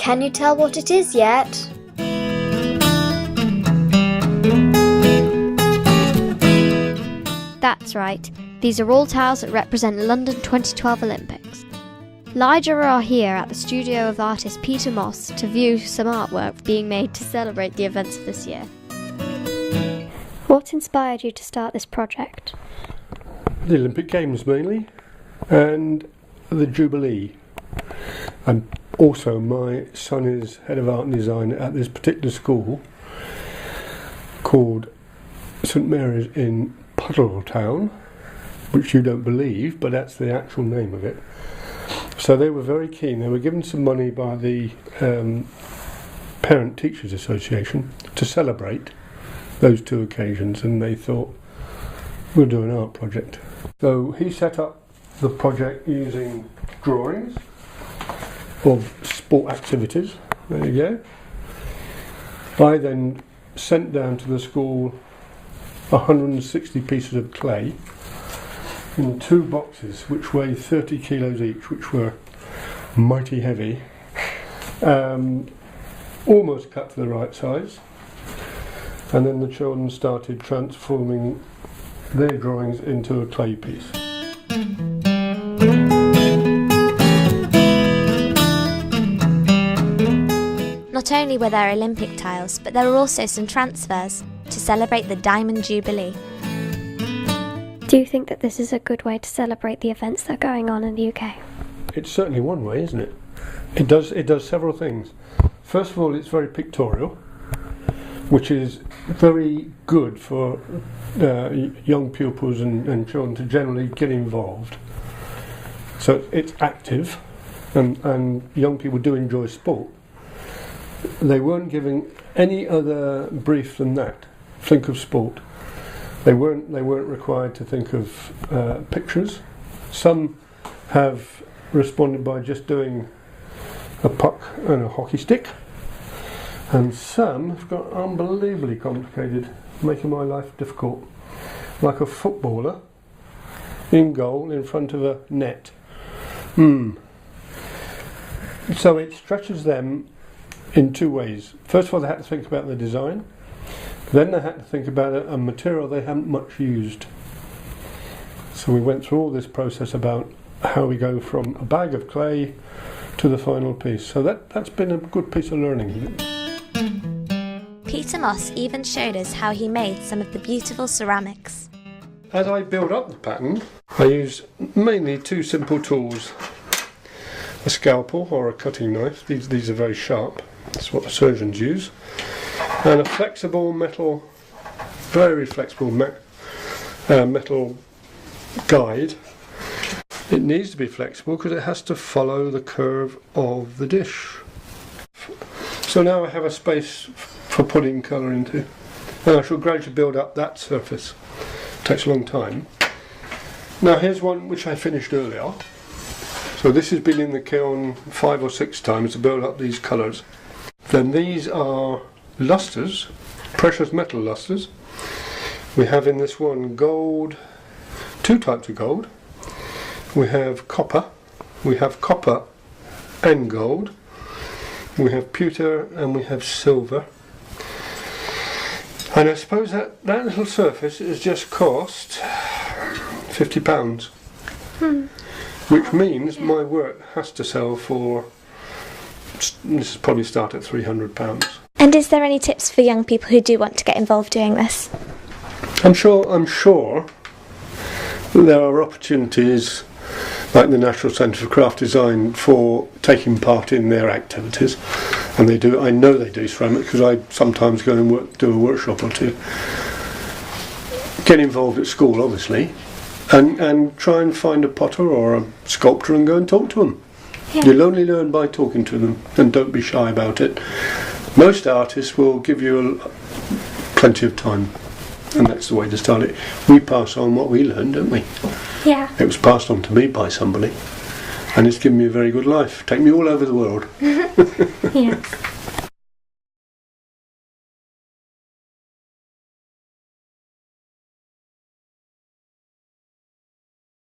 Can you tell what it is yet? That's right. These are all tiles that represent London 2012 Olympics. Lydia are here at the studio of artist Peter Moss to view some artwork being made to celebrate the events of this year. What inspired you to start this project? The Olympic Games mainly, and the Jubilee. And also my son is head of art and design at this particular school called St Mary's in Puddletown, which you don't believe, but that's the actual name of it. So they were very keen. They were given some money by the Parent Teachers Association to celebrate those two occasions, and they thought, we'll do an art project. So he set up the project using drawings of sport activities. There you go. I then sent down to the school 160 pieces of clay in 2 boxes which weigh 30 kilos each, which were mighty heavy, almost cut to the right size, and then the children started transforming their drawings into a clay piece. Not only were there Olympic tiles, but there were also some transfers to celebrate the Diamond Jubilee. Do you think that this is a good way to celebrate the events that are going on in the UK? It's certainly one way, isn't it? It does several things. First of all, it's very pictorial, which is very good for young pupils and children to generally get involved. So it's active, and young people do enjoy sport. They weren't giving any other brief than that. Think of sport. They weren't required to think of pictures. Some have responded by just doing a puck and a hockey stick, and some have got unbelievably complicated, making my life difficult, like a footballer in goal in front of a net. So it stretches them in 2 ways. First of all, they had to think about the design. Then they had to think about a material they hadn't much used. So we went through all this process about how we go from a bag of clay to the final piece. So that's been a good piece of learning. Peter Moss even showed us how he made some of the beautiful ceramics. As I build up the pattern, I use mainly 2 simple tools. A scalpel or a cutting knife. These are very sharp. That's what the surgeons use. And a flexible metal, very flexible metal guide. It needs to be flexible because it has to follow the curve of the dish. So now I have a space for putting colour into. And I shall gradually build up that surface. It takes a long time. Now here's one which I finished earlier. So this has been in the kiln 5 or 6 times to build up these colours. Then these are lustres, precious metal lustres. We have in this one gold, 2 types of gold. We have copper and gold. We have pewter and we have silver. And I suppose that little surface has just cost £50. Which means my work has to sell for, this is probably start at £300. And is there any tips for young people who do want to get involved doing this? I'm sure there are opportunities like the National Centre for Craft Design for taking part in their activities, and they do. I know they do ceramics because I sometimes go and do a workshop or 2. Get involved at school, obviously, and try and find a potter or a sculptor and go and talk to them. Yeah. You'll only learn by talking to them, and don't be shy about it. Most artists will give you plenty of time, and that's the way to start it. We pass on what we learn, don't we? Yeah. It was passed on to me by somebody, and it's given me a very good life. Take me all over the world. Yes.